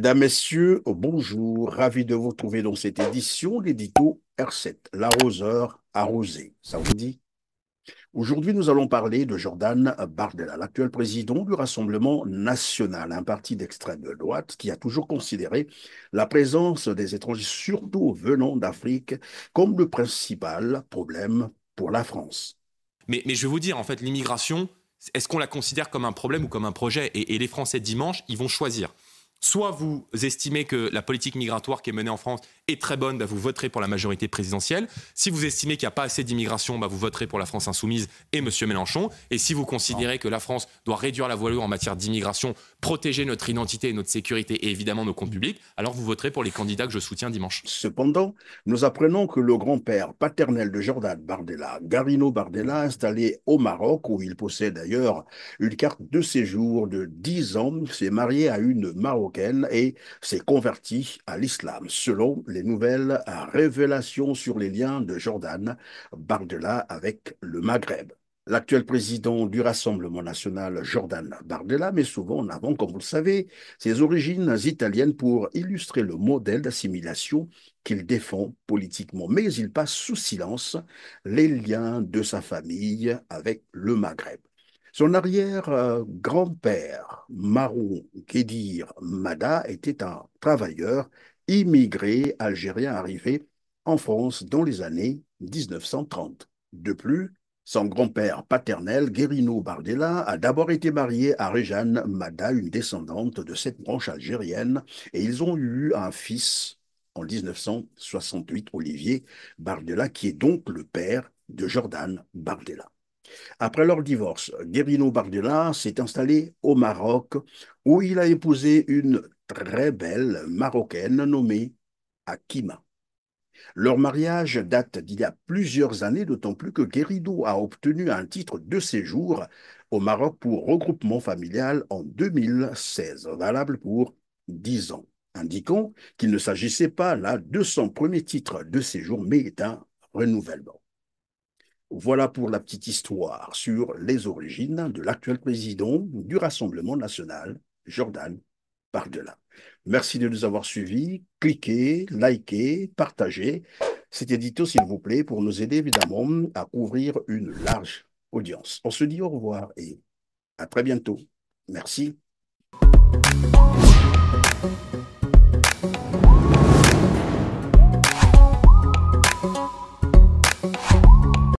Mesdames, Messieurs, bonjour. Ravi de vous retrouver dans cette édition, l'édito R7, l'arroseur arrosé. Ça vous dit? Aujourd'hui, nous allons parler de Jordan Bardella, l'actuel président du Rassemblement national, un parti d'extrême droite qui a toujours considéré la présence des étrangers, surtout venant d'Afrique, comme le principal problème pour la France. Mais je vais vous dire, en fait, l'immigration, est-ce qu'on la considère comme un problème ou comme un projet et les Français, dimanche, ils vont choisir. Soit vous estimez que la politique migratoire qui est menée en France est très bonne, bah vous voterez pour la majorité présidentielle. Si vous estimez qu'il n'y a pas assez d'immigration, bah vous voterez pour la France insoumise et M. Mélenchon. Et si vous Non. considérez que la France doit réduire la voilure en matière d'immigration, protéger notre identité et notre sécurité et évidemment nos comptes publics, alors vous voterez pour les candidats que je soutiens dimanche. Cependant, nous apprenons que le grand-père paternel de Jordan Bardella, Garino Bardella, installé au Maroc, où il possède d'ailleurs une carte de séjour de 10 ans, s'est marié à une Marocaine et s'est converti à l'islam, selon les nouvelles révélations sur les liens de Jordan Bardella avec le Maghreb. L'actuel président du Rassemblement national, Jordan Bardella, met souvent en avant, comme vous le savez, ses origines italiennes pour illustrer le modèle d'assimilation qu'il défend politiquement. Mais il passe sous silence les liens de sa famille avec le Maghreb. Son arrière-grand-père, Marou Kedir Mada, était un travailleur immigré algérien arrivé en France dans les années 1930. De plus, son grand-père paternel, Guerino Bardella, a d'abord été marié à Réjeanne Mada, une descendante de cette branche algérienne, et ils ont eu un fils en 1968, Olivier Bardella, qui est donc le père de Jordan Bardella. Après leur divorce, Guerino Bardella s'est installé au Maroc, où il a épousé une très belle Marocaine nommée Akima. Leur mariage date d'il y a plusieurs années, d'autant plus que Guerido a obtenu un titre de séjour au Maroc pour regroupement familial en 2016, valable pour 10 ans, indiquant qu'il ne s'agissait pas là de son premier titre de séjour, mais d'un renouvellement. Voilà pour la petite histoire sur les origines de l'actuel président du Rassemblement national, Jordan Bardella. Merci de nous avoir suivis. Cliquez, likez, partagez cet édito, s'il vous plaît, pour nous aider évidemment à couvrir une large audience. On se dit au revoir et à très bientôt. Merci.